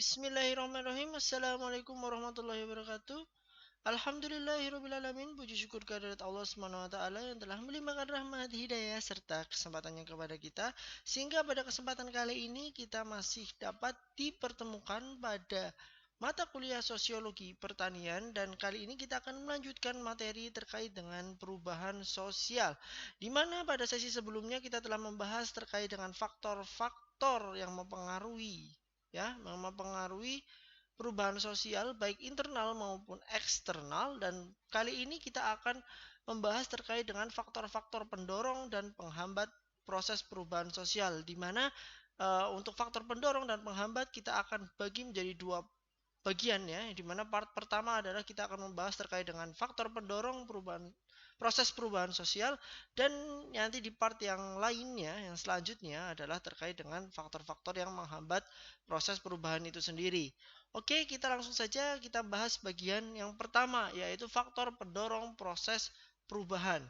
Bismillahirrahmanirrahim. Assalamualaikum warahmatullahi wabarakatuh. Alhamdulillahirrahmanirrahim. Puji syukur kehadirat Allah Subhanahu wa taala yang telah melimpahkan rahmat, hidayah serta kesempatannya kepada kita, sehingga pada kesempatan kali ini kita masih dapat dipertemukan pada mata kuliah Sosiologi Pertanian, dan kali ini kita akan melanjutkan materi terkait dengan perubahan sosial, di mana pada sesi sebelumnya kita telah membahas terkait dengan faktor-faktor yang mempengaruhi perubahan sosial baik internal maupun eksternal, dan kali ini kita akan membahas terkait dengan faktor-faktor pendorong dan penghambat proses perubahan sosial, di mana untuk faktor pendorong dan penghambat kita akan bagi menjadi dua bagian ya, di mana part pertama adalah kita akan membahas terkait dengan faktor pendorong proses perubahan sosial, dan nanti di part yang lainnya yang selanjutnya adalah terkait dengan faktor-faktor yang menghambat proses perubahan itu sendiri. Oke, kita langsung saja kita bahas bagian yang pertama, yaitu faktor pendorong proses perubahan.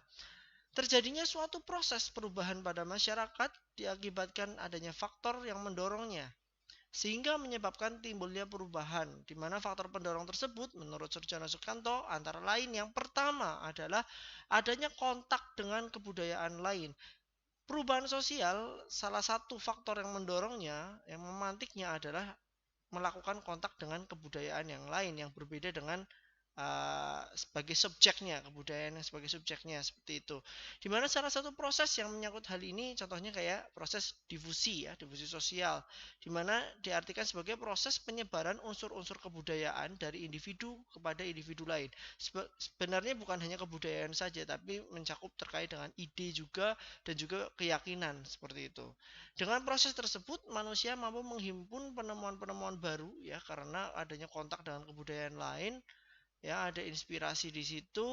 Terjadinya suatu proses perubahan pada masyarakat diakibatkan adanya faktor yang mendorongnya, sehingga menyebabkan timbulnya perubahan, di mana faktor pendorong tersebut menurut Surjono Sukanto antara lain yang pertama adalah adanya kontak dengan kebudayaan lain. Perubahan sosial, salah satu faktor yang mendorongnya, yang memantiknya adalah melakukan kontak dengan kebudayaan yang lain yang berbeda dengan sebagai subjeknya, kebudayaan yang sebagai subjeknya, seperti itu. Dimana salah satu proses yang menyangkut hal ini contohnya kayak proses difusi ya, difusi sosial, dimana diartikan sebagai proses penyebaran unsur-unsur kebudayaan dari individu kepada individu lain. Sebenarnya bukan hanya kebudayaan saja, tapi mencakup terkait dengan ide juga dan juga keyakinan, seperti itu. Dengan proses tersebut manusia mampu menghimpun penemuan-penemuan baru ya, karena adanya kontak dengan kebudayaan lain. Ya, ada inspirasi di situ,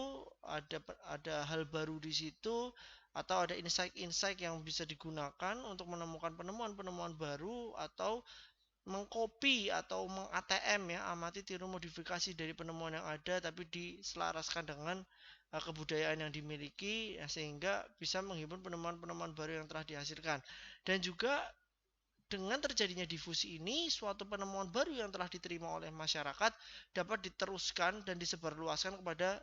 ada hal baru di situ, atau ada insight-insight yang bisa digunakan untuk menemukan penemuan-penemuan baru, atau mengcopy atau meng-ATM ya, amati tiru modifikasi dari penemuan yang ada tapi diselaraskan dengan kebudayaan yang dimiliki ya, sehingga bisa menghimpun penemuan-penemuan baru yang telah dihasilkan. Dan juga dengan terjadinya difusi ini, suatu penemuan baru yang telah diterima oleh masyarakat dapat diteruskan dan disebarluaskan kepada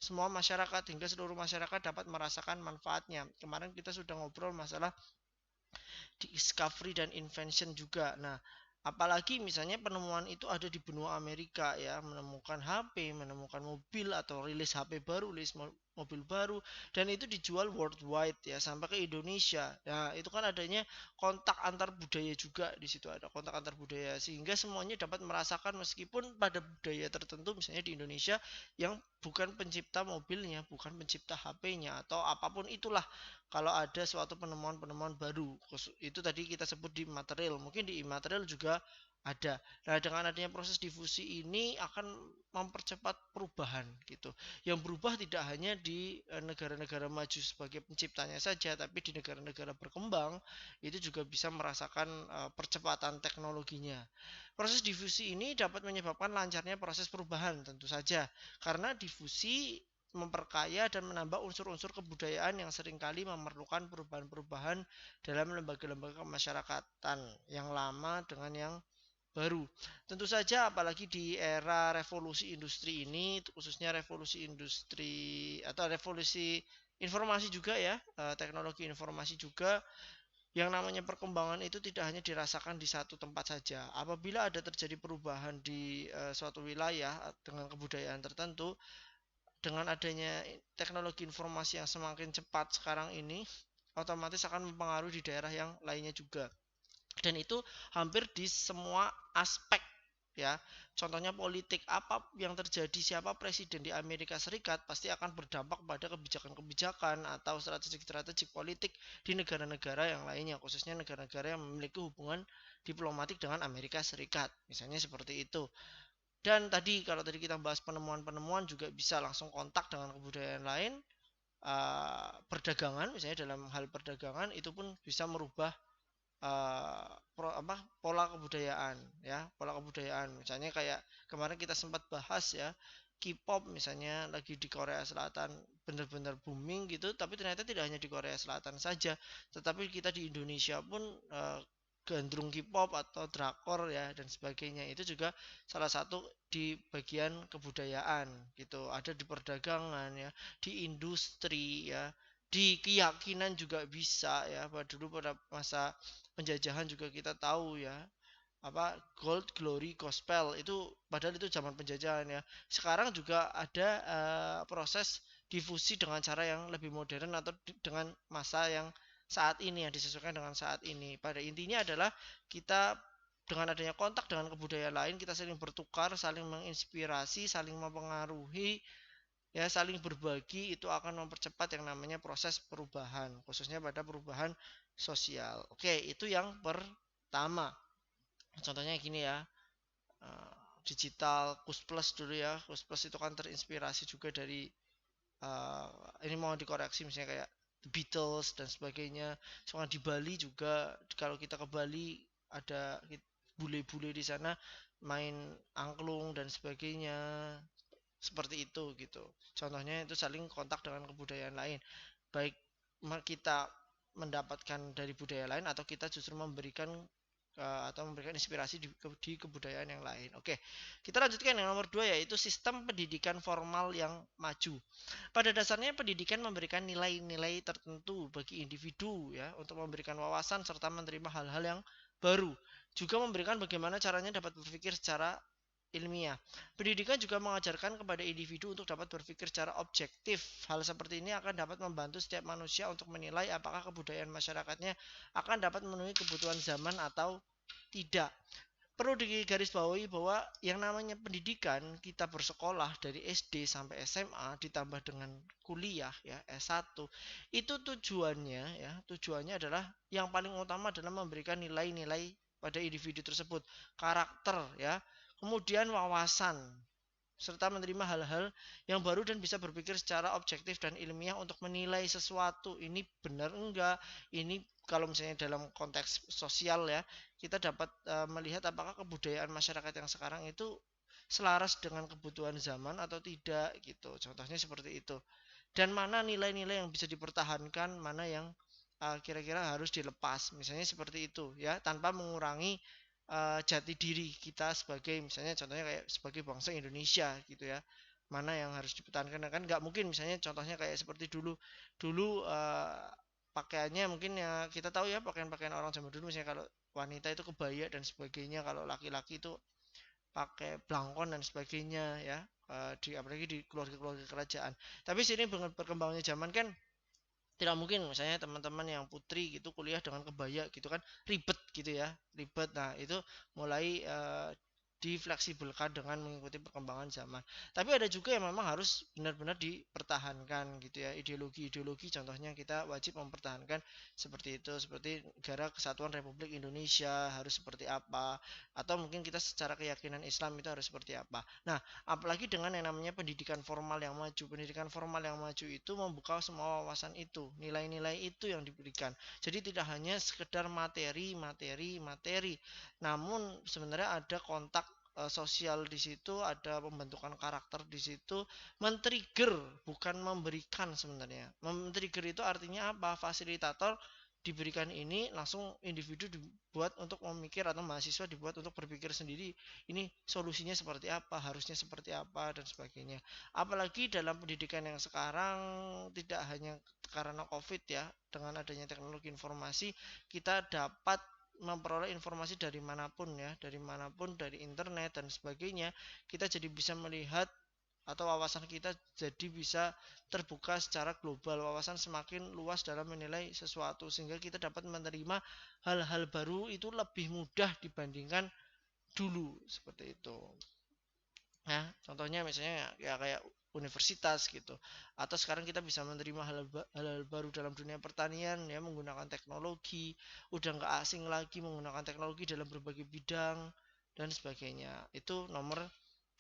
semua masyarakat, hingga seluruh masyarakat dapat merasakan manfaatnya. Kemarin kita sudah ngobrol masalah discovery dan invention juga. Nah, apalagi misalnya penemuan itu ada di benua Amerika ya, menemukan HP, menemukan mobil atau rilis HP baru, rilis mobil baru, dan itu dijual worldwide ya, sampai ke Indonesia. Nah, itu kan adanya kontak antar budaya juga, di situ ada kontak antar budaya, sehingga semuanya dapat merasakan meskipun pada budaya tertentu misalnya di Indonesia yang bukan pencipta mobilnya, bukan pencipta HP-nya atau apapun itulah, kalau ada suatu penemuan-penemuan baru itu tadi kita sebut di material, mungkin di immaterial juga ada. Nah, dengan adanya proses difusi ini akan mempercepat perubahan gitu. Yang berubah tidak hanya di negara-negara maju sebagai penciptanya saja, tapi di negara-negara berkembang itu juga bisa merasakan percepatan teknologinya. Proses difusi ini dapat menyebabkan lancarnya proses perubahan tentu saja, karena difusi memperkaya dan menambah unsur-unsur kebudayaan yang seringkali memerlukan perubahan-perubahan dalam lembaga-lembaga kemasyarakatan yang lama dengan yang baru. Tentu saja apalagi di era revolusi industri ini, khususnya revolusi industri atau revolusi informasi juga ya, teknologi informasi juga, yang namanya perkembangan itu tidak hanya dirasakan di satu tempat saja. Apabila ada terjadi perubahan di suatu wilayah dengan kebudayaan tertentu, dengan adanya teknologi informasi yang semakin cepat sekarang ini, otomatis akan mempengaruhi di daerah yang lainnya juga. Dan itu hampir di semua aspek ya. Contohnya politik, apa yang terjadi, siapa presiden di Amerika Serikat pasti akan berdampak pada kebijakan-kebijakan atau strategi-strategi politik di negara-negara yang lainnya, khususnya negara-negara yang memiliki hubungan diplomatik dengan Amerika Serikat, misalnya seperti itu. Dan tadi kalau tadi kita bahas penemuan-penemuan juga bisa langsung kontak dengan kebudayaan lain. Perdagangan misalnya, dalam hal perdagangan itu pun bisa merubah pola kebudayaan ya, pola kebudayaan. Misalnya kayak kemarin kita sempat bahas ya, K-pop misalnya lagi di Korea Selatan benar-benar booming gitu, tapi ternyata tidak hanya di Korea Selatan saja, tetapi kita di Indonesia pun gandrung K-pop atau drakor ya dan sebagainya. Itu juga salah satu di bagian kebudayaan gitu. Ada di perdagangan ya, di industri ya, di keyakinan juga bisa ya. Pada masa penjajahan juga kita tahu ya, apa gold glory gospel itu padahal itu zaman penjajahan ya. Sekarang juga ada proses difusi dengan cara yang lebih modern atau dengan masa yang saat ini yang disesuaikan dengan saat ini. Pada intinya adalah kita dengan adanya kontak dengan kebudayaan lain, kita saling bertukar, saling menginspirasi, saling mempengaruhi, ya saling berbagi, itu akan mempercepat yang namanya proses perubahan, khususnya pada perubahan sosial. Oke, itu yang pertama. Contohnya gini ya, digital Kus Plus dulu ya. Kus Plus itu kan terinspirasi juga dari uh, ini mau dikoreksi misalnya kayak The Beatles dan sebagainya. Soalnya di Bali juga, kalau kita ke Bali ada bule-bule di sana main angklung dan sebagainya, seperti itu gitu. Contohnya itu saling kontak dengan kebudayaan lain, baik kita mendapatkan dari budaya lain atau kita justru memberikan atau memberikan inspirasi di kebudayaan yang lain. Oke, kita lanjutkan yang nomor 2, yaitu sistem pendidikan formal yang maju. Pada dasarnya pendidikan memberikan nilai-nilai tertentu bagi individu ya untuk memberikan wawasan serta menerima hal-hal yang baru. Juga memberikan bagaimana caranya dapat berpikir secara ilmiah. Pendidikan juga mengajarkan kepada individu untuk dapat berpikir secara objektif. Hal seperti ini akan dapat membantu setiap manusia untuk menilai apakah kebudayaan masyarakatnya akan dapat memenuhi kebutuhan zaman atau tidak. Perlu digarisbawahi bahwa yang namanya pendidikan, kita bersekolah dari SD sampai SMA ditambah dengan kuliah ya S1, itu tujuannya adalah yang paling utama adalah memberikan nilai-nilai pada individu tersebut, karakter ya, kemudian wawasan, serta menerima hal-hal yang baru dan bisa berpikir secara objektif dan ilmiah untuk menilai sesuatu ini benar enggak. Ini kalau misalnya dalam konteks sosial ya, kita dapat melihat apakah kebudayaan masyarakat yang sekarang itu selaras dengan kebutuhan zaman atau tidak gitu. Contohnya seperti itu. Dan mana nilai-nilai yang bisa dipertahankan, mana yang kira-kira harus dilepas. Misalnya seperti itu ya, tanpa mengurangi jati diri kita sebagai, misalnya contohnya kayak sebagai bangsa Indonesia gitu ya, mana yang harus dipertahankan. Kan nggak mungkin misalnya contohnya kayak seperti dulu dulu pakaiannya mungkin ya kita tahu ya, pakaian-pakaian orang zaman dulu misalnya kalau wanita itu kebaya dan sebagainya, kalau laki-laki itu pakai blangkon dan sebagainya ya, di apalagi di keluarga-keluarga kerajaan. Tapi sini berkembangnya zaman kan tidak mungkin misalnya teman-teman yang putri gitu kuliah dengan kebaya gitu kan, ribet gitu ya, ribet. Nah itu mulai difleksibelkan dengan mengikuti perkembangan zaman. Tapi ada juga yang memang harus benar-benar dipertahankan gitu ya, ideologi-ideologi, contohnya kita wajib mempertahankan seperti itu, seperti negara kesatuan Republik Indonesia harus seperti apa, atau mungkin kita secara keyakinan Islam itu harus seperti apa. Nah, apalagi dengan yang namanya pendidikan formal yang maju. Pendidikan formal yang maju itu membuka semua wawasan itu, nilai-nilai itu yang diberikan. Jadi tidak hanya sekedar materi, materi, materi, namun sebenarnya ada kontak sosial di situ, ada pembentukan karakter di situ, men-trigger bukan memberikan sebenarnya. Men-trigger itu artinya apa? Fasilitator diberikan ini, langsung individu dibuat untuk memikir atau mahasiswa dibuat untuk berpikir sendiri, ini solusinya seperti apa, harusnya seperti apa dan sebagainya. Apalagi dalam pendidikan yang sekarang, tidak hanya karena COVID ya, dengan adanya teknologi informasi kita dapat memperoleh informasi dari manapun ya, dari manapun, dari internet dan sebagainya. Kita jadi bisa melihat atau wawasan kita jadi bisa terbuka secara global, wawasan semakin luas dalam menilai sesuatu, sehingga kita dapat menerima hal-hal baru itu lebih mudah dibandingkan dulu, seperti itu. Nah, contohnya misalnya ya kayak universitas gitu. Atau sekarang kita bisa menerima hal-hal baru dalam dunia pertanian ya, menggunakan teknologi. Udah nggak asing lagi menggunakan teknologi dalam berbagai bidang dan sebagainya. Itu nomor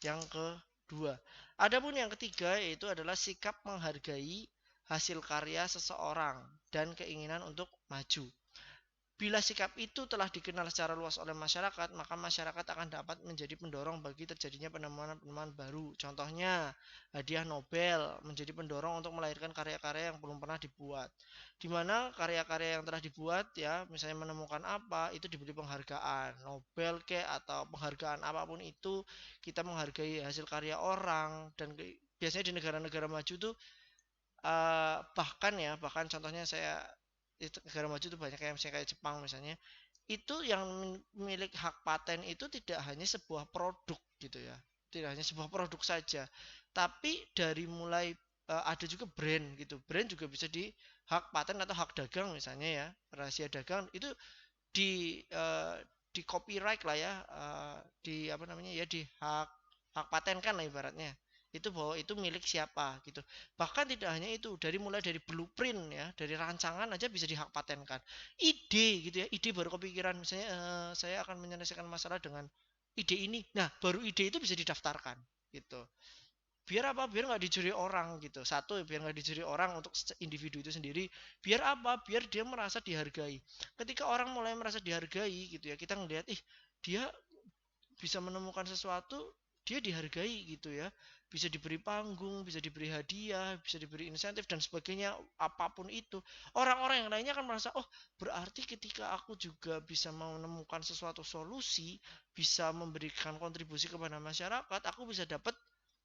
yang kedua. Adapun yang ketiga yaitu adalah sikap menghargai hasil karya seseorang dan keinginan untuk maju. Bila sikap itu telah dikenal secara luas oleh masyarakat, maka masyarakat akan dapat menjadi pendorong bagi terjadinya penemuan-penemuan baru. Contohnya, hadiah Nobel menjadi pendorong untuk melahirkan karya-karya yang belum pernah dibuat. Di mana karya-karya yang telah dibuat, ya, misalnya menemukan apa, itu diberi penghargaan. Nobel ke atau penghargaan apapun itu, kita menghargai hasil karya orang. Dan biasanya di negara-negara maju tuh bahkan contohnya saya itu negara maju itu banyak kayak misalnya kayak Jepang misalnya, itu yang milik hak paten itu tidak hanya sebuah produk gitu ya, tidak hanya sebuah produk saja, tapi dari mulai ada juga brand gitu, brand juga bisa di hak paten atau hak dagang misalnya ya, rahasia dagang itu di di copyright lah ya, di apa namanya ya, di hak paten kan lah ibaratnya, itu bahwa itu milik siapa gitu. Bahkan tidak hanya itu, dari mulai dari blueprint ya, dari rancangan aja bisa dihak patenkan. Ide gitu ya, ide baru kepikiran misalnya, saya akan menyelesaikan masalah dengan ide ini, nah baru ide itu bisa didaftarkan gitu. Biar apa? Biar nggak dicuri orang gitu. Satu, biar nggak dicuri orang untuk individu itu sendiri. Biar apa? Biar dia merasa dihargai. Ketika orang mulai merasa dihargai gitu ya, kita ngelihat, dia bisa menemukan sesuatu, dia dihargai gitu ya, bisa diberi panggung, bisa diberi hadiah, bisa diberi insentif dan sebagainya, apapun itu, orang-orang yang lainnya akan merasa, oh berarti ketika aku juga bisa menemukan sesuatu solusi, bisa memberikan kontribusi kepada masyarakat, aku bisa dapat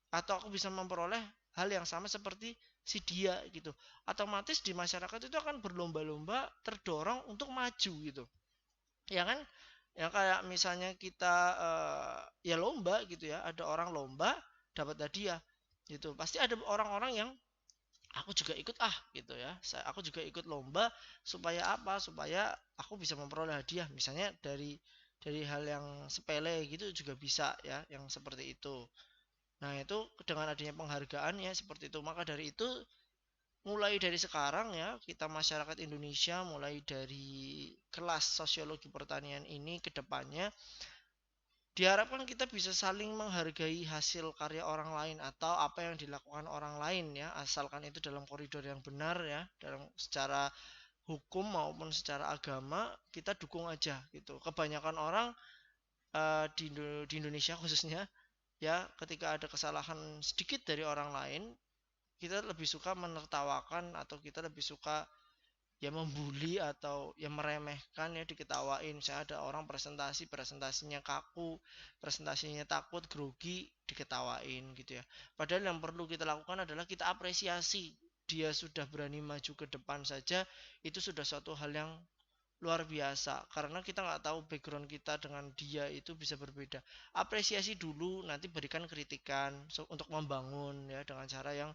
atau aku bisa memperoleh hal yang sama seperti si dia gitu. Otomatis di masyarakat itu akan berlomba-lomba, terdorong untuk maju gitu, ya kan? Ya kayak misalnya kita ya lomba gitu ya, ada orang lomba dapat hadiah gitu, pasti ada orang-orang yang aku juga ikut gitu ya, aku juga ikut lomba supaya apa, supaya aku bisa memperoleh hadiah misalnya dari hal yang sepele gitu juga bisa ya, yang seperti itu. Nah, itu dengan adanya penghargaan ya seperti itu. Maka dari itu, mulai dari sekarang ya, kita masyarakat Indonesia, mulai dari kelas sosiologi pertanian ini ke depannya, diharapkan kita bisa saling menghargai hasil karya orang lain atau apa yang dilakukan orang lain ya, asalkan itu dalam koridor yang benar ya, dalam secara hukum maupun secara agama, kita dukung aja gitu. Kebanyakan orang di Indonesia khususnya ya, ketika ada kesalahan sedikit dari orang lain, kita lebih suka menertawakan atau kita lebih suka ya membuli atau ya meremehkan ya, diketawain. Misalnya ada orang presentasinya kaku, presentasinya takut, grogi, diketawain gitu ya. Padahal yang perlu kita lakukan adalah kita apresiasi, dia sudah berani maju ke depan saja, itu sudah suatu hal yang luar biasa, karena kita nggak tahu background kita dengan dia itu bisa berbeda. Apresiasi dulu, nanti berikan kritikan untuk membangun ya, dengan cara yang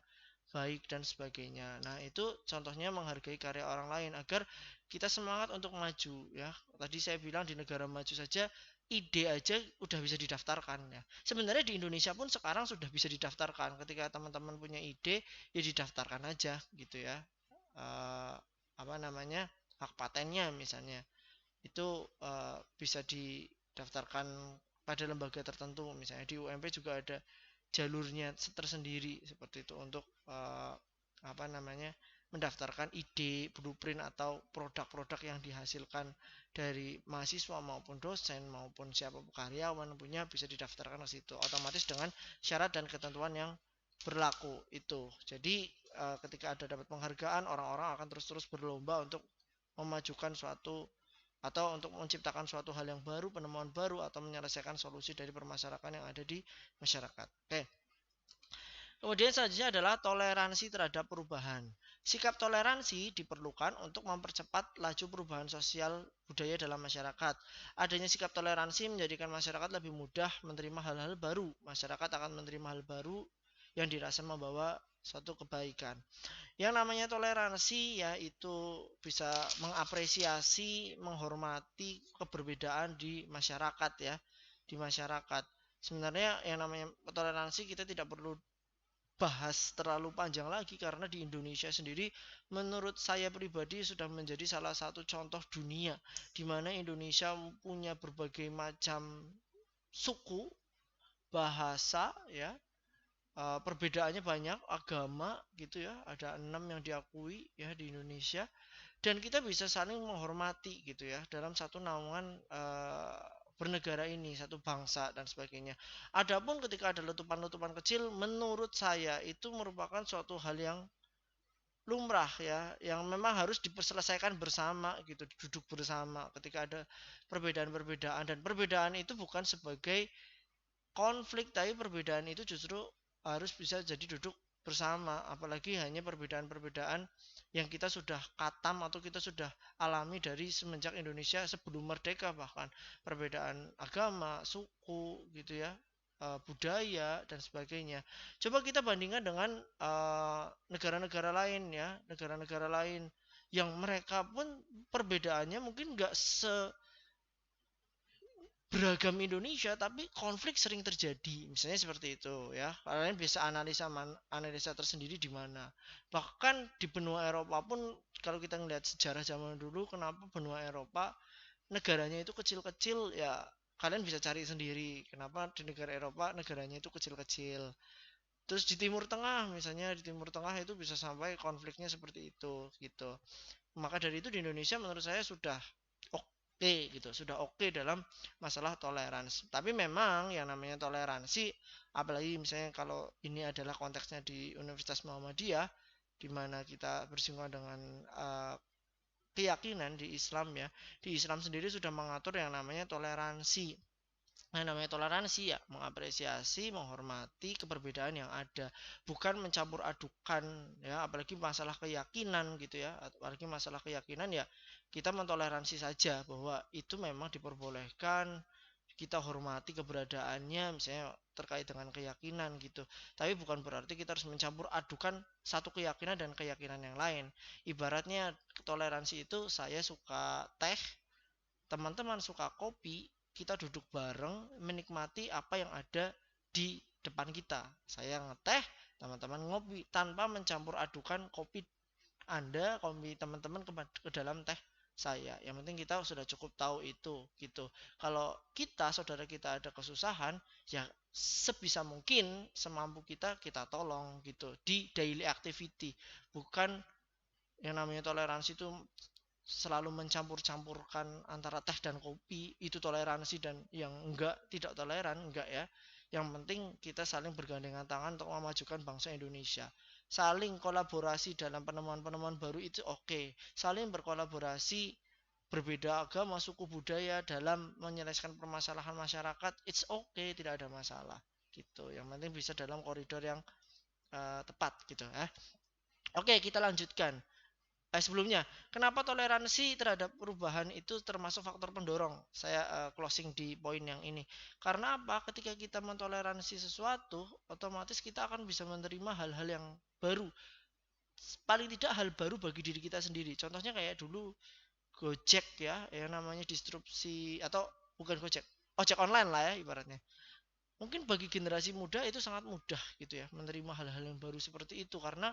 baik dan sebagainya. Nah, itu contohnya menghargai karya orang lain agar kita semangat untuk maju ya. Tadi saya bilang di negara maju saja ide aja udah bisa didaftarkan ya. Sebenarnya di Indonesia pun sekarang sudah bisa didaftarkan. Ketika teman-teman punya ide, ya didaftarkan aja gitu ya. Apa namanya? Hak patennya misalnya. Itu bisa didaftarkan pada lembaga tertentu, misalnya di UMP juga ada jalurnya tersendiri seperti itu untuk apa namanya, mendaftarkan ide, blueprint atau produk-produk yang dihasilkan dari mahasiswa maupun dosen maupun siapa karyawan punya, bisa didaftarkan ke situ otomatis dengan syarat dan ketentuan yang berlaku itu. Jadi ketika ada dapat penghargaan, orang-orang akan terus-terus berlomba untuk memajukan suatu atau untuk menciptakan suatu hal yang baru, penemuan baru, atau menyelesaikan solusi dari permasalahan yang ada di masyarakat. Oke. Kemudian selanjutnya adalah toleransi terhadap perubahan. Sikap toleransi diperlukan untuk mempercepat laju perubahan sosial budaya dalam masyarakat. Adanya sikap toleransi menjadikan masyarakat lebih mudah menerima hal-hal baru. Masyarakat akan menerima hal baru yang dirasa membawa suatu kebaikan. Yang namanya toleransi yaitu bisa mengapresiasi, menghormati keberbedaan di masyarakat ya, di masyarakat. Sebenarnya yang namanya toleransi kita tidak perlu bahas terlalu panjang lagi, karena di Indonesia sendiri menurut saya pribadi sudah menjadi salah satu contoh dunia di mana Indonesia punya berbagai macam suku, bahasa ya, perbedaannya banyak, agama gitu ya, ada 6 yang diakui ya di Indonesia. dan kita bisa saling menghormati gitu ya dalam satu naungan bernegara ini, satu bangsa dan sebagainya. Adapun ketika ada letupan-letupan kecil, menurut saya itu merupakan suatu hal yang lumrah ya, yang memang harus diselesaikan bersama gitu, duduk bersama ketika ada perbedaan-perbedaan, dan perbedaan itu bukan sebagai konflik, tapi perbedaan itu justru harus bisa jadi duduk bersama, apalagi hanya perbedaan-perbedaan yang kita sudah katam atau kita sudah alami dari semenjak Indonesia sebelum merdeka, bahkan perbedaan agama, suku gitu ya, budaya dan sebagainya. Coba kita bandingkan dengan negara-negara lain ya, negara-negara lain yang mereka pun perbedaannya mungkin nggak beragam Indonesia, tapi konflik sering terjadi. Misalnya seperti itu ya. Kalian bisa analisa tersendiri di mana. Bahkan di benua Eropa pun kalau kita ngelihat sejarah zaman dulu, kenapa benua Eropa negaranya itu kecil-kecil ya, kalian bisa cari sendiri kenapa di negara Eropa negaranya itu kecil-kecil. Terus di Timur Tengah, misalnya di Timur Tengah itu bisa sampai konfliknya seperti itu gitu. Maka dari itu di Indonesia menurut saya sudah oke gitu, sudah oke dalam masalah toleransi. Tapi memang yang namanya toleransi, apalagi misalnya kalau ini adalah konteksnya di Universitas Muhammadiyah, di mana kita bersinggungan dengan keyakinan di Islam ya. Di Islam sendiri sudah mengatur yang namanya toleransi. Nah, namanya toleransi ya mengapresiasi, menghormati keperbedaan yang ada, bukan mencampur adukan ya, apalagi masalah keyakinan gitu ya, apalagi masalah keyakinan ya kita mentoleransi saja bahwa itu memang diperbolehkan, kita hormati keberadaannya misalnya terkait dengan keyakinan gitu. Tapi bukan berarti kita harus mencampur adukan satu keyakinan dan keyakinan yang lain. Ibaratnya toleransi itu saya suka teh, teman-teman suka kopi, kita duduk bareng menikmati apa yang ada di depan kita. Saya ngeteh, teman-teman ngopi tanpa mencampur adukan kopi Anda, kopi teman-teman ke dalam teh saya. Yang penting kita sudah cukup tahu itu gitu. Kalau kita, saudara kita ada kesusahan, ya sebisa mungkin semampu kita kita tolong gitu di daily activity. Bukan yang namanya toleransi itu selalu mencampur-campurkan antara teh dan kopi, itu toleransi, dan yang enggak tidak toleran, enggak ya. Yang penting kita saling bergandengan tangan untuk memajukan bangsa Indonesia. Saling kolaborasi dalam penemuan-penemuan baru itu oke. Saling berkolaborasi berbeda agama, suku, budaya dalam menyelesaikan permasalahan masyarakat, it's okay, tidak ada masalah gitu. Yang penting bisa dalam koridor yang tepat gitu ya. Oke, kita lanjutkan. Sebelumnya, kenapa toleransi terhadap perubahan itu termasuk faktor pendorong? Saya closing di poin yang ini. Karena apa? Ketika kita mentoleransi sesuatu, otomatis kita akan bisa menerima hal-hal yang baru. Paling tidak hal baru bagi diri kita sendiri. Contohnya kayak dulu Gojek ya, yang namanya disrupsi, atau bukan Gojek, ojek online lah ya ibaratnya. Mungkin bagi generasi muda itu sangat mudah gitu ya, menerima hal-hal yang baru seperti itu karena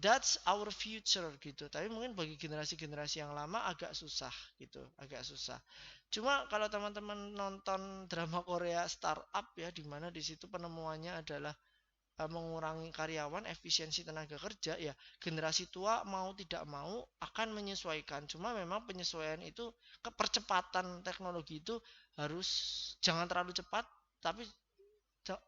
that's our future gitu. Tapi mungkin bagi generasi-generasi yang lama agak susah gitu, agak susah. Cuma kalau teman-teman nonton drama Korea startup ya, di mana di situ penemuannya adalah mengurangi karyawan, efisiensi tenaga kerja ya, generasi tua mau tidak mau akan menyesuaikan. Cuma memang penyesuaian itu, kepercepatan teknologi itu harus jangan terlalu cepat, tapi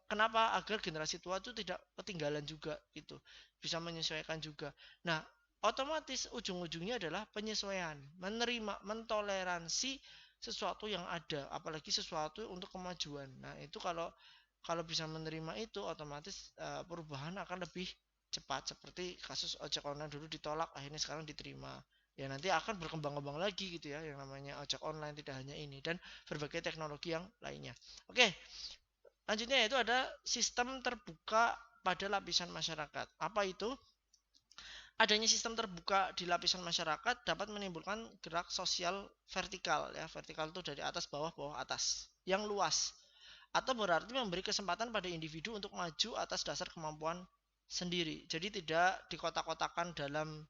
kenapa agar generasi tua itu tidak ketinggalan juga itu, bisa menyesuaikan juga. Nah, otomatis ujung-ujungnya adalah penyesuaian, menerima, mentoleransi sesuatu yang ada, apalagi sesuatu untuk kemajuan. Nah, itu kalau kalau bisa menerima itu, otomatis perubahan akan lebih cepat, seperti kasus ojek online dulu ditolak, akhirnya sekarang diterima. Ya nanti akan berkembang-kembang lagi gitu ya, yang namanya ojek online, tidak hanya ini dan berbagai teknologi yang lainnya. Oke, lanjutnya yaitu ada sistem terbuka pada lapisan masyarakat. Apa itu? Adanya sistem terbuka di lapisan masyarakat dapat menimbulkan gerak sosial vertikal ya. Vertikal itu dari atas bawah, bawah atas, yang luas. Atau berarti memberi kesempatan pada individu untuk maju atas dasar kemampuan sendiri. Jadi tidak dikotak-kotakan dalam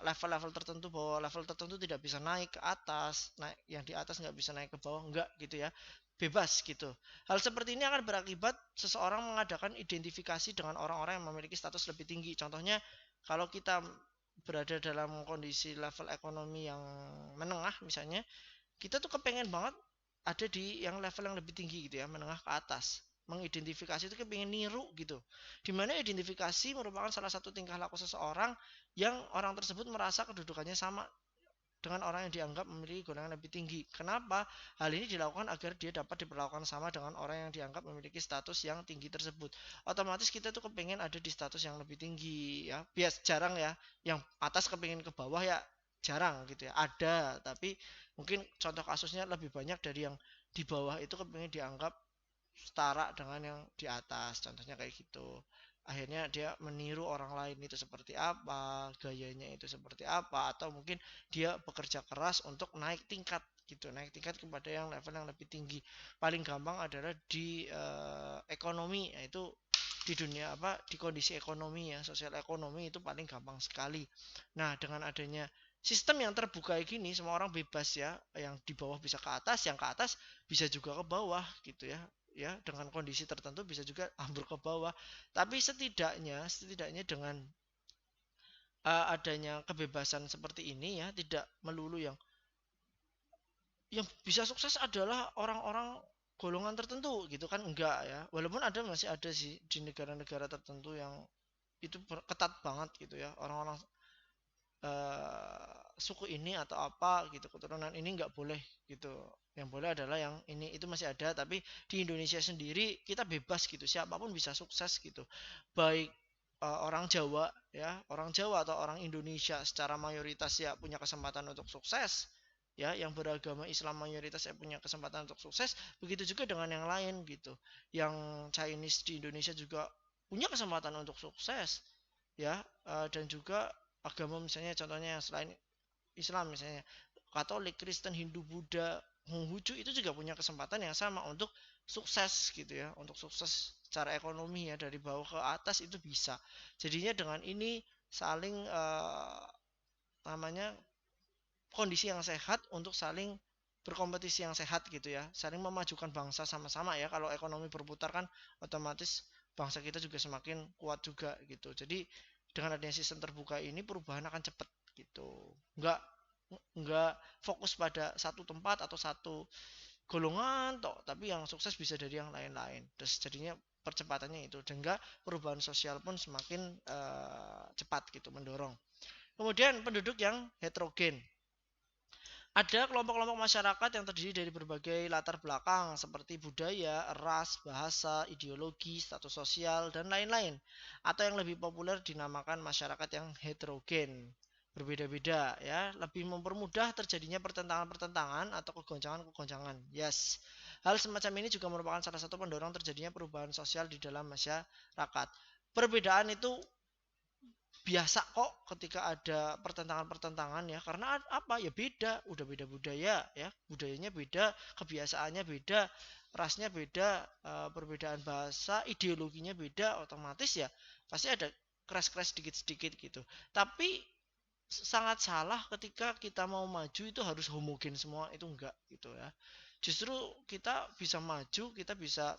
level-level tertentu, bahwa level tertentu tidak bisa naik ke atas, naik yang di atas nggak bisa naik ke bawah, enggak gitu ya, bebas gitu. Hal seperti ini akan berakibat seseorang mengadakan identifikasi dengan orang-orang yang memiliki status lebih tinggi. Contohnya kalau kita berada dalam kondisi level ekonomi yang menengah misalnya, kita tuh kepengen banget ada di yang level yang lebih tinggi gitu ya, menengah ke atas. Mengidentifikasi itu kepengen niru gitu. Dimana identifikasi merupakan salah satu tingkah laku seseorang yang orang tersebut merasa kedudukannya sama dengan orang yang dianggap memiliki golongan lebih tinggi. Kenapa? Hal ini dilakukan agar dia dapat diperlakukan sama dengan orang yang dianggap memiliki status yang tinggi tersebut. Otomatis kita tuh kepengen ada di status yang lebih tinggi ya. Bias jarang ya, yang atas kepengen ke bawah ya jarang gitu ya. Ada, tapi mungkin contoh kasusnya lebih banyak dari yang di bawah itu kepengen dianggap setara dengan yang di atas. Contohnya kayak gitu. Akhirnya dia meniru orang lain itu seperti apa, gayanya itu seperti apa, atau mungkin dia bekerja keras untuk naik tingkat gitu, naik tingkat kepada yang level yang lebih tinggi. Paling gampang adalah di ekonomi, yaitu di dunia apa, di kondisi ekonomi ya, sosial ekonomi itu paling gampang sekali. Nah, dengan adanya sistem yang terbuka gini, semua orang bebas ya, yang di bawah bisa ke atas, yang ke atas bisa juga ke bawah gitu ya. Ya, dengan kondisi tertentu bisa juga ambruk ke bawah. Tapi setidaknya dengan adanya kebebasan seperti ini ya, tidak melulu yang bisa sukses adalah orang-orang golongan tertentu gitu kan, enggak ya. Walaupun masih ada sih di negara-negara tertentu yang itu ketat banget gitu ya. Orang-orang suku ini atau apa gitu, keturunan ini nggak boleh gitu. Yang boleh adalah yang ini, itu masih ada. Tapi di Indonesia sendiri kita bebas gitu, siapapun bisa sukses gitu, baik orang Jawa ya, orang Jawa atau orang Indonesia secara mayoritas ya punya kesempatan untuk sukses ya. Yang beragama Islam mayoritas ya punya kesempatan untuk sukses. Begitu juga dengan yang lain gitu, yang Chinese di Indonesia juga punya kesempatan untuk sukses ya. Dan juga agama misalnya, contohnya selain Islam misalnya Katolik, Kristen, Hindu, Buddha, Konghucu itu juga punya kesempatan yang sama untuk sukses gitu ya, untuk sukses secara ekonomi ya, dari bawah ke atas itu bisa. Jadinya dengan ini saling namanya kondisi yang sehat untuk saling berkompetisi yang sehat gitu ya, saling memajukan bangsa sama-sama ya. Kalau ekonomi berputar kan otomatis bangsa kita juga semakin kuat juga gitu. Jadi dengan adanya sistem terbuka ini perubahan akan cepat gitu, nggak fokus pada satu tempat atau satu golongan toh, tapi yang sukses bisa dari yang lain-lain. Terus jadinya percepatannya itu, sehingga perubahan sosial pun semakin cepat gitu, mendorong. Kemudian penduduk yang heterogen. Ada kelompok-kelompok masyarakat yang terdiri dari berbagai latar belakang seperti budaya, ras, bahasa, ideologi, status sosial, dan lain-lain. Atau yang lebih populer dinamakan masyarakat yang heterogen. Berbeda-beda ya, lebih mempermudah terjadinya pertentangan-pertentangan atau kegoncangan-kegoncangan. Yes. Hal semacam ini juga merupakan salah satu pendorong terjadinya perubahan sosial di dalam masyarakat. Perbedaan itu biasa kok ketika ada pertentangan-pertentangan ya, karena apa ya, beda, udah beda budaya ya, budayanya beda, kebiasaannya beda, rasnya beda, perbedaan bahasa, ideologinya beda, otomatis ya pasti ada crash-crash sedikit-sedikit gitu. Tapi sangat salah ketika kita mau maju itu harus homogen semua, itu enggak gitu ya. Justru kita bisa maju, kita bisa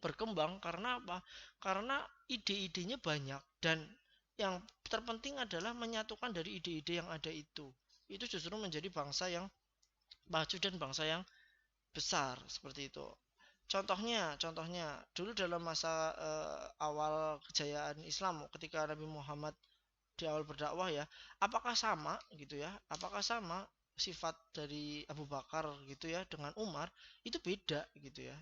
berkembang karena apa? Karena ide-idenya banyak, dan yang terpenting adalah menyatukan dari ide-ide yang ada itu. Itu justru menjadi bangsa yang maju dan bangsa yang besar seperti itu. Contohnya dulu dalam masa awal kejayaan Islam ketika Nabi Muhammad di awal berdakwah ya, apakah sama gitu ya? Apakah sama sifat dari Abu Bakar gitu ya dengan Umar? Itu beda gitu ya.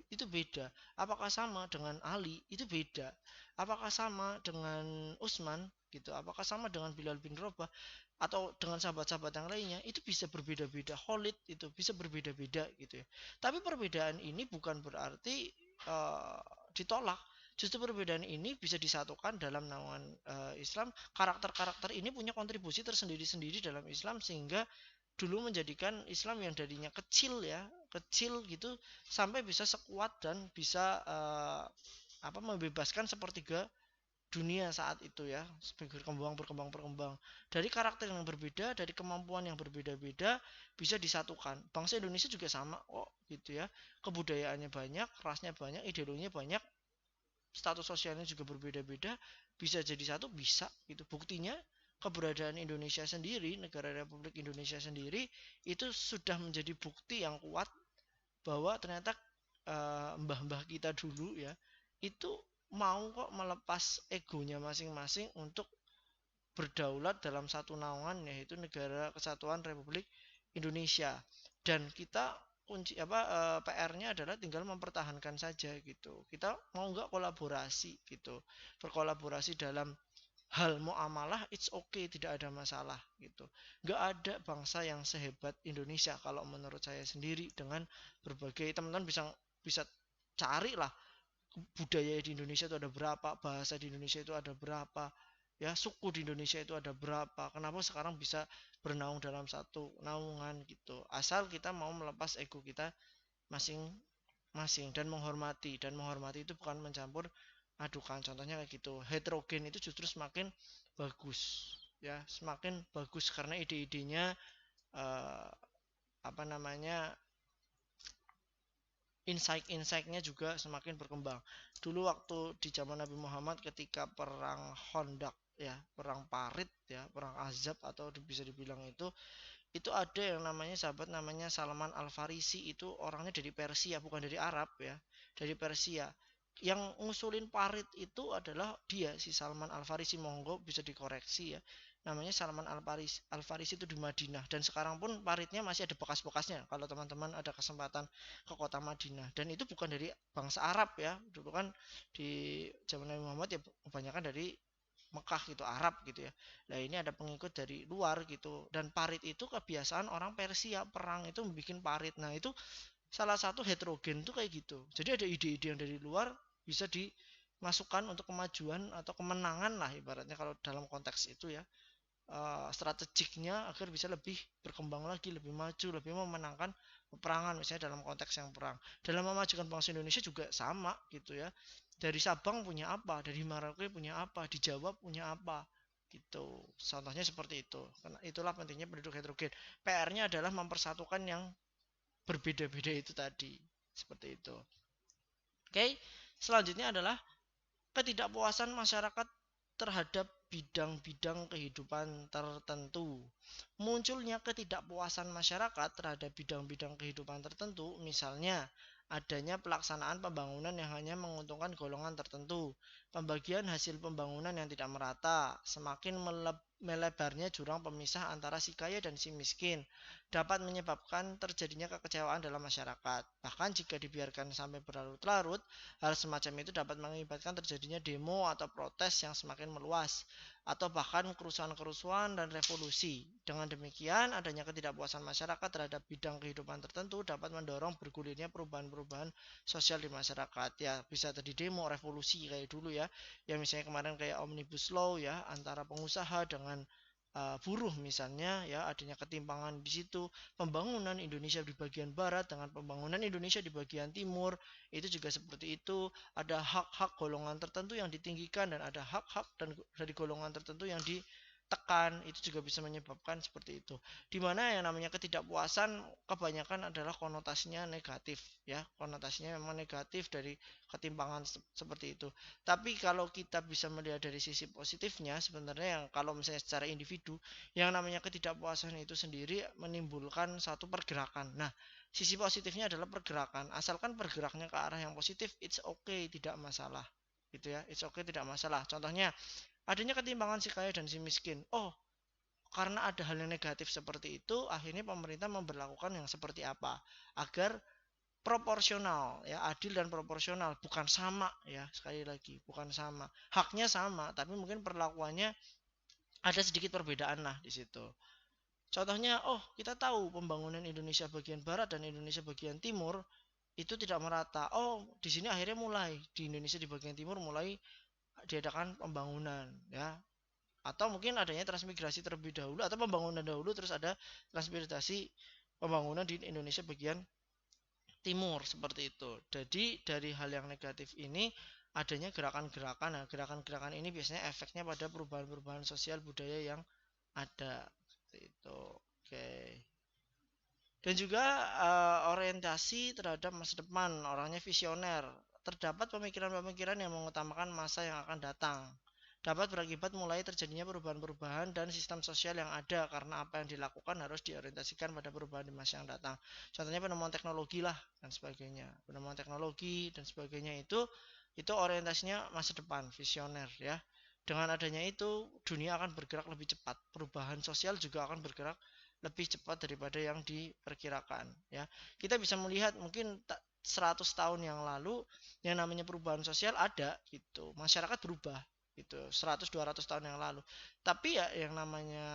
Itu beda. Apakah sama dengan Ali? Itu beda. Apakah sama dengan Utsman gitu? Apakah sama dengan Bilal bin Rabah atau dengan sahabat-sahabat yang lainnya? Itu bisa berbeda-beda. Khalid itu bisa berbeda-beda gitu ya. Tapi perbedaan ini bukan berarti ditolak. Justru perbedaan ini bisa disatukan dalam naungan Islam. Karakter-karakter ini punya kontribusi tersendiri-sendiri dalam Islam, sehingga dulu menjadikan Islam yang darinya kecil ya, kecil gitu, sampai bisa sekuat dan bisa membebaskan sepertiga dunia saat itu ya. Berkembang dari karakter yang berbeda, dari kemampuan yang berbeda-beda, bisa disatukan. Bangsa Indonesia juga sama kok gitu ya, kebudayaannya banyak, rasnya banyak, ideologinya banyak, status sosialnya juga berbeda-beda, bisa jadi satu, bisa gitu. Buktinya keberadaan Indonesia sendiri, negara Republik Indonesia sendiri itu sudah menjadi bukti yang kuat bahwa ternyata mbah-mbah kita dulu ya itu mau kok melepas egonya masing-masing untuk berdaulat dalam satu naungan, yaitu Negara Kesatuan Republik Indonesia. Dan kita kunci PR-nya adalah tinggal mempertahankan saja gitu. Kita mau nggak kolaborasi gitu, berkolaborasi dalam hal muamalah, it's okay, tidak ada masalah gitu. Nggak ada bangsa yang sehebat Indonesia kalau menurut saya sendiri, dengan berbagai, teman-teman bisa bisa cari lah budaya di Indonesia itu ada berapa, bahasa di Indonesia itu ada berapa, ya suku di Indonesia itu ada berapa, kenapa sekarang bisa bernaung dalam satu naungan gitu, asal kita mau melepas ego kita masing-masing dan menghormati itu bukan mencampur adukan. Contohnya kayak gitu, heterogen itu justru semakin bagus ya, semakin bagus karena ide-idenya eh, apa namanya, insight-insightnya juga semakin berkembang. Dulu waktu di zaman Nabi Muhammad ketika perang Khandaq ya, perang Parit ya, perang Azab atau bisa dibilang itu ada yang namanya sahabat namanya Salman Al-Farisi, itu orangnya dari Persia bukan dari Arab ya, dari Persia. Yang ngusulin Parit itu adalah dia, si Salman Al-Farisi, monggo bisa dikoreksi ya. Namanya Salman Al-Farisi itu di Madinah, dan sekarang pun paritnya masih ada bekas-bekasnya kalau teman-teman ada kesempatan ke kota Madinah. Dan itu bukan dari bangsa Arab ya. Dulu kan di zaman Nabi Muhammad ya kebanyakan dari Mekah gitu, Arab gitu ya. Nah ini ada pengikut dari luar gitu. Dan parit itu kebiasaan orang Persia, perang itu bikin parit. Nah itu salah satu heterogen tuh kayak gitu. Jadi ada ide-ide yang dari luar bisa dimasukkan untuk kemajuan atau kemenangan lah ibaratnya kalau dalam konteks itu ya. Strategiknya agar bisa lebih berkembang lagi, lebih maju, lebih memenangkan peperangan misalnya dalam konteks yang perang. Dalam memajukan bangsa Indonesia juga sama gitu ya. Dari Sabang punya apa, dari Merauke punya apa, di Jawa punya apa gitu. Contohnya seperti itu. Karena itulah pentingnya penduduk heterogen. PR-nya adalah mempersatukan yang berbeda-beda itu tadi. Seperti itu. Oke, selanjutnya adalah ketidakpuasan masyarakat terhadap bidang-bidang kehidupan tertentu. Munculnya ketidakpuasan masyarakat terhadap bidang-bidang kehidupan tertentu, misalnya adanya pelaksanaan pembangunan yang hanya menguntungkan golongan tertentu, pembagian hasil pembangunan yang tidak merata, semakin melebarnya jurang pemisah antara si kaya dan si miskin, dapat menyebabkan terjadinya kekecewaan dalam masyarakat. Bahkan jika dibiarkan sampai berlarut-larut, hal semacam itu dapat mengakibatkan terjadinya demo atau protes yang semakin meluas, atau bahkan kerusuhan-kerusuhan dan revolusi. Dengan demikian, adanya ketidakpuasan masyarakat terhadap bidang kehidupan tertentu dapat mendorong bergulirnya perubahan-perubahan sosial di masyarakat. Ya, bisa terjadi demo, revolusi kayak dulu ya. Ya misalnya kemarin kayak Omnibus Law ya, antara pengusaha dengan buruh misalnya ya, adanya ketimpangan di situ. Pembangunan Indonesia di bagian barat dengan pembangunan Indonesia di bagian timur itu juga seperti itu. Ada hak-hak golongan tertentu yang ditinggikan dan ada hak-hak dan dari golongan tertentu yang ditekan, itu juga bisa menyebabkan seperti itu. Dimana yang namanya ketidakpuasan kebanyakan adalah konotasinya negatif ya, konotasinya memang negatif dari ketimpangan seperti itu. Tapi kalau kita bisa melihat dari sisi positifnya, sebenarnya yang kalau misalnya secara individu, yang namanya ketidakpuasan itu sendiri menimbulkan satu pergerakan. Nah, sisi positifnya adalah pergerakan. Asalkan bergeraknya ke arah yang positif, it's okay, tidak masalah. Gitu ya, it's okay, tidak masalah. Contohnya, adanya ketimpangan si kaya dan si miskin. Oh, karena ada hal yang negatif seperti itu, akhirnya pemerintah memberlakukan yang seperti apa agar proporsional ya, adil dan proporsional, bukan sama ya, sekali lagi bukan sama, haknya sama tapi mungkin perlakuannya ada sedikit perbedaan lah di situ. Contohnya, oh kita tahu pembangunan Indonesia bagian barat dan Indonesia bagian timur itu tidak merata. Oh di sini akhirnya mulai di Indonesia di bagian timur mulai diadakan pembangunan ya, atau mungkin adanya transmigrasi terlebih dahulu atau pembangunan dahulu terus ada transmigrasi pembangunan di Indonesia bagian timur seperti itu. Jadi dari hal yang negatif ini adanya gerakan-gerakan. Nah, gerakan-gerakan ini biasanya efeknya pada perubahan-perubahan sosial budaya yang ada. Seperti itu. Oke. Dan juga orientasi terhadap masa depan, orangnya visioner. Terdapat pemikiran-pemikiran yang mengutamakan masa yang akan datang dapat berakibat mulai terjadinya perubahan-perubahan dan sistem sosial yang ada karena apa yang dilakukan harus diorientasikan pada perubahan di masa yang datang. Contohnya penemuan teknologi lah dan sebagainya. Penemuan teknologi dan sebagainya itu orientasinya masa depan, visioner ya. Dengan adanya itu dunia akan bergerak lebih cepat. Perubahan sosial juga akan bergerak lebih cepat daripada yang diperkirakan ya. Kita bisa melihat mungkin 100 tahun yang lalu yang namanya perubahan sosial ada gitu. Masyarakat berubah gitu 100-200 tahun yang lalu. Tapi ya yang namanya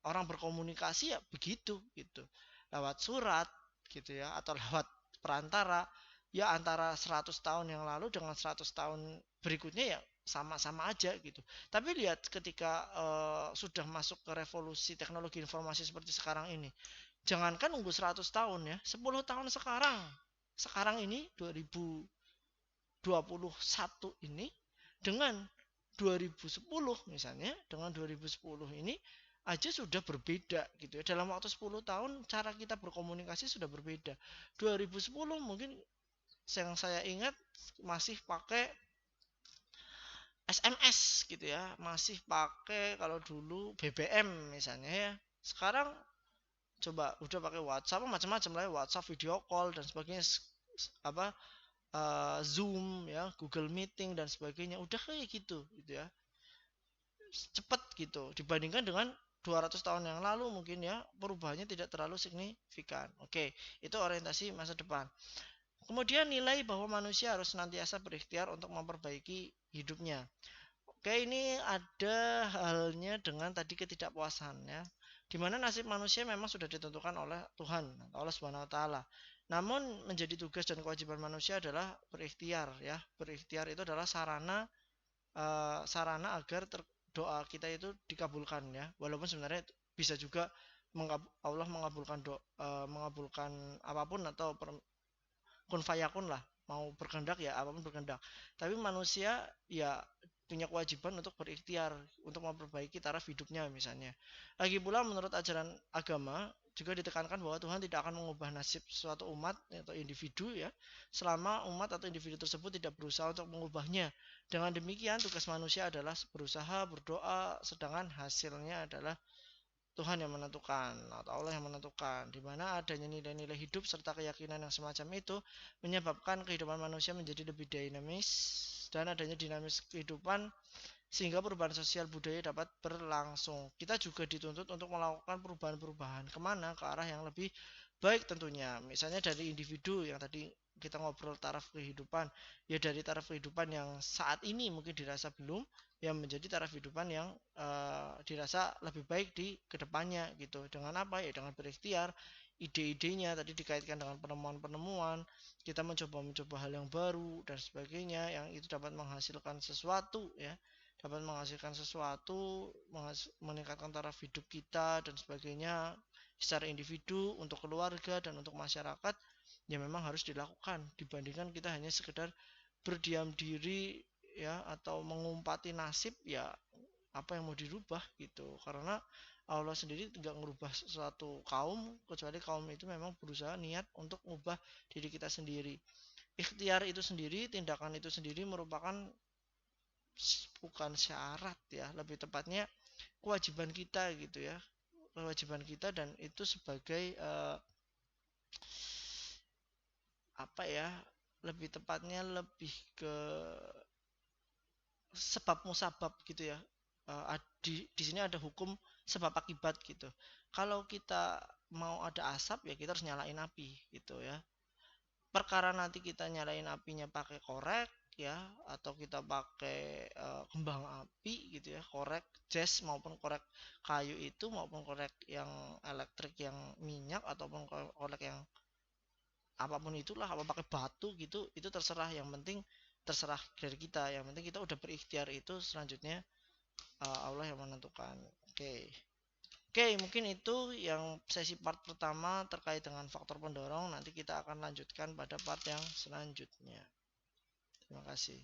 orang berkomunikasi ya begitu gitu. Lewat surat gitu ya atau lewat perantara ya antara 100 tahun yang lalu dengan 100 tahun berikutnya ya sama-sama aja gitu. Tapi lihat ketika sudah masuk ke revolusi teknologi informasi seperti sekarang ini. Jangankan nunggu 100 tahun ya, 10 tahun sekarang. Sekarang ini 2021 ini dengan 2010 misalnya, dengan 2010 ini aja sudah berbeda gitu ya. Dalam waktu 10 tahun cara kita berkomunikasi sudah berbeda. 2010 mungkin yang saya ingat masih pakai SMS gitu ya, masih pakai kalau dulu BBM misalnya ya. Sekarang coba udah pakai WhatsApp macam-macam lah ya, WhatsApp video call dan sebagainya apa Zoom ya, Google Meeting dan sebagainya udah kayak gitu ya. Cepat gitu dibandingkan dengan 200 tahun yang lalu mungkin ya perubahannya tidak terlalu signifikan. Oke, itu orientasi masa depan. Kemudian nilai bahwa manusia harus senantiasa berikhtiar untuk memperbaiki hidupnya. Oke, ini ada halnya dengan tadi ketidakpuasan ya. Di mana nasib manusia memang sudah ditentukan oleh Tuhan, Allah Subhanahu wa taala. Namun menjadi tugas dan kewajiban manusia adalah berikhtiar ya. Berikhtiar itu adalah sarana agar doa kita itu dikabulkan ya. Walaupun sebenarnya bisa juga Allah mengabulkan apapun atau kun fayakun lah, mau berkehendak ya apapun berkehendak. Tapi manusia ya punya kewajiban untuk berikhtiar untuk memperbaiki taraf hidupnya misalnya. Lagi pula menurut ajaran agama juga ditekankan bahwa Tuhan tidak akan mengubah nasib suatu umat atau individu ya selama umat atau individu tersebut tidak berusaha untuk mengubahnya. Dengan demikian tugas manusia adalah berusaha berdoa sedangkan hasilnya adalah Tuhan yang menentukan atau Allah yang menentukan, di mana adanya nilai-nilai hidup serta keyakinan yang semacam itu menyebabkan kehidupan manusia menjadi lebih dinamis dan adanya dinamis kehidupan sehingga perubahan sosial budaya dapat berlangsung. Kita juga dituntut untuk melakukan perubahan-perubahan kemana ke arah yang lebih baik tentunya. Misalnya dari individu yang tadi kita ngobrol taraf kehidupan, ya dari taraf kehidupan yang saat ini mungkin dirasa belum, yang menjadi taraf kehidupan yang dirasa lebih baik di kedepannya gitu. Dengan apa ya? Dengan berikhtiar, ide-idenya tadi dikaitkan dengan penemuan-penemuan, kita mencoba hal yang baru dan sebagainya yang itu dapat menghasilkan sesuatu ya, dapat menghasilkan sesuatu, meningkatkan taraf hidup kita dan sebagainya secara individu, untuk keluarga dan untuk masyarakat ya memang harus dilakukan dibandingkan kita hanya sekedar berdiam diri ya atau mengumpati nasib ya apa yang mau dirubah gitu. Karena Allah sendiri tidak merubah suatu kaum kecuali kaum itu memang berusaha niat untuk mengubah diri kita sendiri. Ikhtiar itu sendiri, tindakan itu sendiri merupakan bukan syarat ya, lebih tepatnya kewajiban kita gitu ya, kewajiban kita dan itu sebagai apa ya, lebih tepatnya lebih ke sebab musabab gitu ya. Di sini ada hukum sebab akibat gitu. Kalau kita mau ada asap ya kita harus nyalain api gitu ya. Perkara nanti kita nyalain apinya pakai korek ya atau kita pakai kembang api gitu ya, korek jas maupun korek kayu itu maupun korek yang elektrik yang minyak ataupun korek yang apapun itulah, apa pakai batu gitu itu terserah, yang penting terserah dari kita, yang penting kita udah berikhtiar, itu selanjutnya Allah yang menentukan. Oke, mungkin itu yang sesi part pertama terkait dengan faktor pendorong. Nanti kita akan lanjutkan pada part yang selanjutnya. Terima kasih.